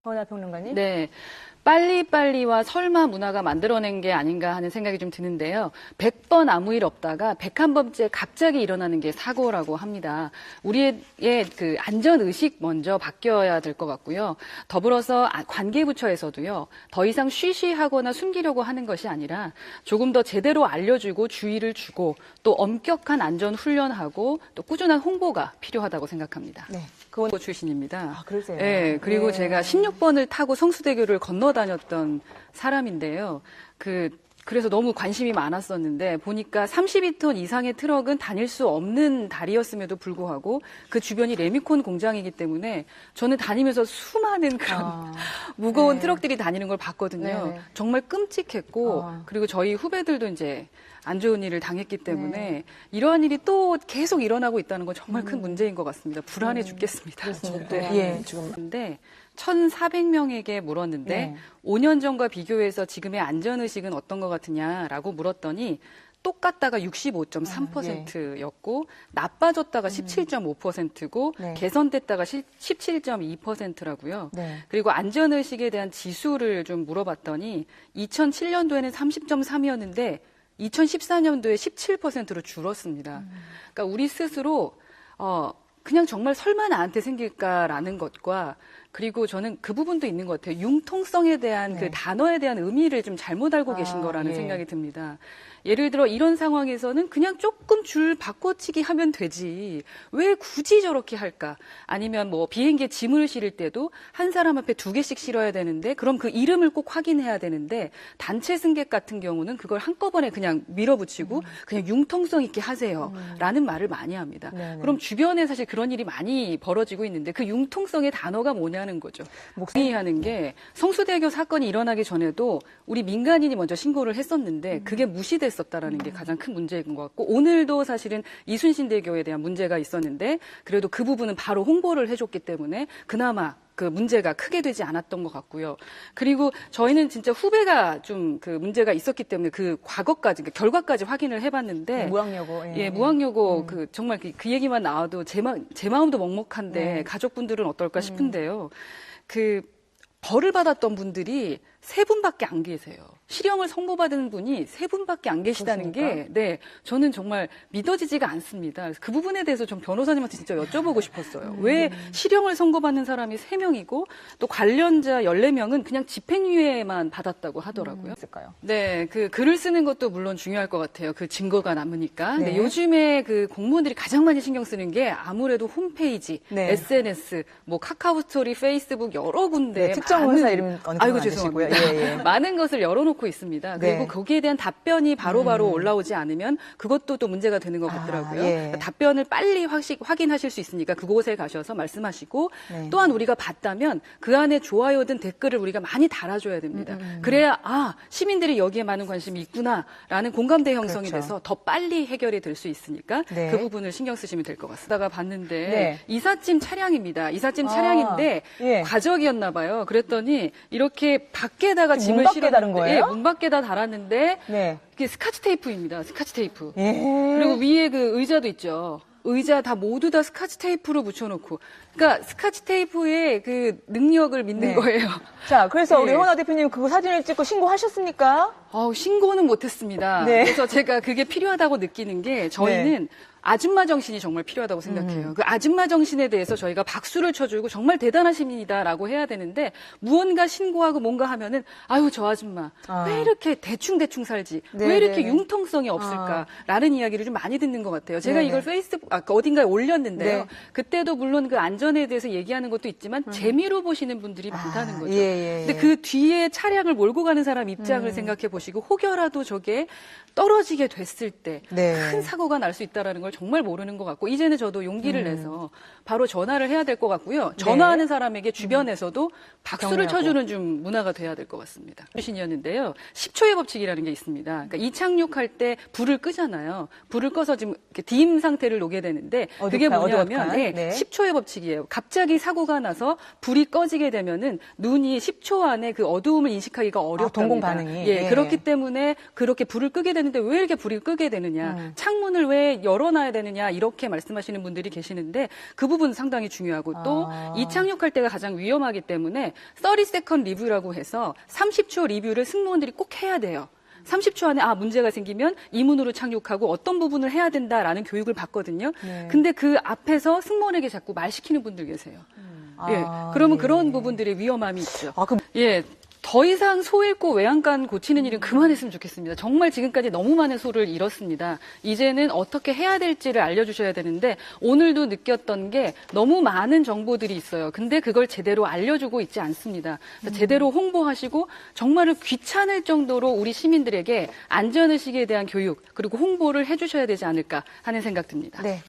허은하 평론가님? 네. 빨리빨리와 설마 문화가 만들어낸 게 아닌가 하는 생각이 좀 드는데요. 100번 아무 일 없다가 101번째 갑자기 일어나는 게 사고라고 합니다. 우리의 그 안전의식 먼저 바뀌어야 될 것 같고요. 더불어서 관계부처에서도요. 더 이상 쉬쉬하거나 숨기려고 하는 것이 아니라 조금 더 제대로 알려주고 주의를 주고 또 엄격한 안전훈련하고 또 꾸준한 홍보가 필요하다고 생각합니다. 네. 그건 출신입니다. 아, 그러세요? 네, 그리고 네. 제가 16번을 타고 성수대교를 건너 다녔던 사람인데요. 그래서 너무 관심이 많았었는데 보니까 32톤 이상의 트럭은 다닐 수 없는 다리였음에도 불구하고 그 주변이 레미콘 공장이기 때문에 저는 다니면서 수많은 그런 무거운 네. 트럭들이 다니는 걸 봤거든요. 네. 정말 끔찍했고 그리고 저희 후배들도 이제 안 좋은 일을 당했기 때문에 이러한 일이 또 계속 일어나고 있다는 건 정말 큰 문제인 것 같습니다. 불안해 죽겠습니다. 그렇습니다. 네. 지금. 근데 1,400명에게 물었는데 5년 전과 비교해서 지금의 안전의식은 어떤 것 같으냐라고 물었더니 똑같다가 65.3%였고 나빠졌다가 17.5%고 개선됐다가 17.2%라고요. 네. 그리고 안전의식에 대한 지수를 좀 물어봤더니 2007년도에는 30.3이었는데 2014년도에 17%로 줄었습니다. 그러니까 우리 스스로 그냥 정말 설마 나한테 생길까라는 것과 그리고 저는 그 부분도 있는 것 같아요. 융통성에 대한 그 단어에 대한 의미를 좀 잘못 알고 계신 거라는 생각이 듭니다. 예를 들어 이런 상황에서는 그냥 조금 줄 바꿔치기 하면 되지. 왜 굳이 저렇게 할까? 아니면 뭐 비행기에 짐을 실을 때도 한 사람 앞에 2개씩 실어야 되는데 그럼 그 이름을 꼭 확인해야 되는데 단체 승객 같은 경우는 그걸 한꺼번에 그냥 밀어붙이고 그냥 융통성 있게 하세요. 라는 말을 많이 합니다. 그럼 주변에 사실 그런 일이 많이 벌어지고 있는데 그 융통성의 단어가 뭐냐는 거죠. 동의하는 게 성수대교 사건이 일어나기 전에도 우리 민간인이 먼저 신고를 했었는데 그게 무시됐었다라는 게 가장 큰 문제인 것 같고 오늘도 사실은 이순신대교에 대한 문제가 있었는데 그래도 그 부분은 바로 홍보를 해줬기 때문에 그나마 그 문제가 크게 되지 않았던 것 같고요. 그리고 저희는 진짜 후배가 좀 그 문제가 있었기 때문에 그 과거까지, 그 결과까지 확인을 해봤는데. 무학여고. 예, 무학여고 정말 그 얘기만 나와도 제 마음도 먹먹한데 가족분들은 어떨까 싶은데요. 벌을 받았던 분들이 3분밖에 안 계세요. 실형을 선고받은 분이 3분밖에 안 계시다는 게, 저는 정말 믿어지지가 않습니다. 그래서 그 부분에 대해서 좀 변호사님한테 진짜 여쭤보고 싶었어요. 왜 실형을 선고받는 사람이 3명이고 또 관련자 14명은 그냥 집행유예만 받았다고 하더라고요. 있을까요? 네, 그 글을 쓰는 것도 물론 중요할 것 같아요. 그 증거가 남으니까. 근데 요즘에 그 공무원들이 가장 많이 신경 쓰는 게 아무래도 홈페이지, SNS, 뭐 카카오 스토리, 페이스북 여러 군데 특정 회사 이름 아이고 죄송합니다. 많은 것을 열어놓고 있습니다. 그리고 거기에 대한 답변이 바로바로 올라오지 않으면 그것도 또 문제가 되는 것 같더라고요. 그러니까 답변을 빨리 확인하실 수 있으니까 그곳에 가셔서 말씀하시고 또한 우리가 봤다면 그 안에 좋아요든 댓글을 우리가 많이 달아줘야 됩니다. 그래야 시민들이 여기에 많은 관심이 있구나라는 공감대 형성이 돼서 더 빨리 해결이 될 수 있으니까 그 부분을 신경 쓰시면 될 것 같습니다. 다가 봤는데 이삿짐 차량입니다. 이삿짐 차량인데 과적이었나 봐요. 그랬더니 이렇게 밖에다가 짐을 실어 다른 거예요? 예, 문 밖에다 달았는데 이게 스카치 테이프입니다. 스카치 테이프. 그리고 위에 그 의자도 있죠. 의자 다 모두 다 스카치 테이프로 붙여놓고. 그러니까 스카치 테이프의 그 능력을 믿는 거예요. 자, 그래서 우리 허은하 대표님 그 사진을 찍고 신고하셨습니까? 신고는 못했습니다. 그래서 제가 그게 필요하다고 느끼는 게 저희는 아줌마 정신이 정말 필요하다고 생각해요. 그 아줌마 정신에 대해서 저희가 박수를 쳐주고 정말 대단하십니다라고 해야 되는데 무언가 신고하고 뭔가 하면은 아유 저 아줌마 왜 이렇게 대충 살지? 왜 이렇게 융통성이 없을까라는 이야기를 좀 많이 듣는 것 같아요. 제가 이걸 페이스북 어딘가에 올렸는데요. 그때도 물론 그 안전에 대해서 얘기하는 것도 있지만 재미로 보시는 분들이 많다는 거죠. 근데 그 뒤에 차량을 몰고 가는 사람 입장을 생각해 보시고 혹여라도 저게 떨어지게 됐을 때 큰 사고가 날 수 있다라는 걸 정말 모르는 것 같고 이제는 저도 용기를 내서 바로 전화를 해야 될 것 같고요. 전화하는 사람에게 주변에서도 박수를 쳐주는 좀 문화가 돼야 될 것 같습니다. 신이었는데요. 10초의 법칙이라는 게 있습니다. 그러니까 이착륙할 때 불을 끄잖아요. 불을 꺼서 지금 이렇게 딤 상태를 놓게 되는데 그게 뭐냐면 10초의 법칙이에요. 갑자기 사고가 나서 불이 꺼지게 되면은 눈이 10초 안에 그 어두움을 인식하기가 어렵답니다. 동공 반응이. 그렇기 때문에 그렇게 불을 끄게 되는데 왜 이렇게 불을 끄게 되느냐, 창문을 왜 열어놔야 되느냐 이렇게 말씀하시는 분들이 계시는데 그 부분 상당히 중요하고 또 이착륙할 때가 가장 위험하기 때문에 30세컨드 리뷰라고 해서 30초 리뷰를 승무원들이 꼭 해야 돼요. 30초 안에 문제가 생기면 이 문으로 착륙하고 어떤 부분을 해야 된다라는 교육을 받거든요. 네. 근데 그 앞에서 승무원에게 자꾸 말 시키는 분들 계세요. 예, 그러면 예. 그런 부분들의 위험함이 있죠. 그럼 예. 더 이상 소 잃고 외양간 고치는 일은 그만했으면 좋겠습니다. 정말 지금까지 너무 많은 소를 잃었습니다. 이제는 어떻게 해야 될지를 알려주셔야 되는데 오늘도 느꼈던 게 너무 많은 정보들이 있어요. 근데 그걸 제대로 알려주고 있지 않습니다. 제대로 홍보하시고 정말로 귀찮을 정도로 우리 시민들에게 안전의식에 대한 교육 그리고 홍보를 해주셔야 되지 않을까 하는 생각 듭니다. 네.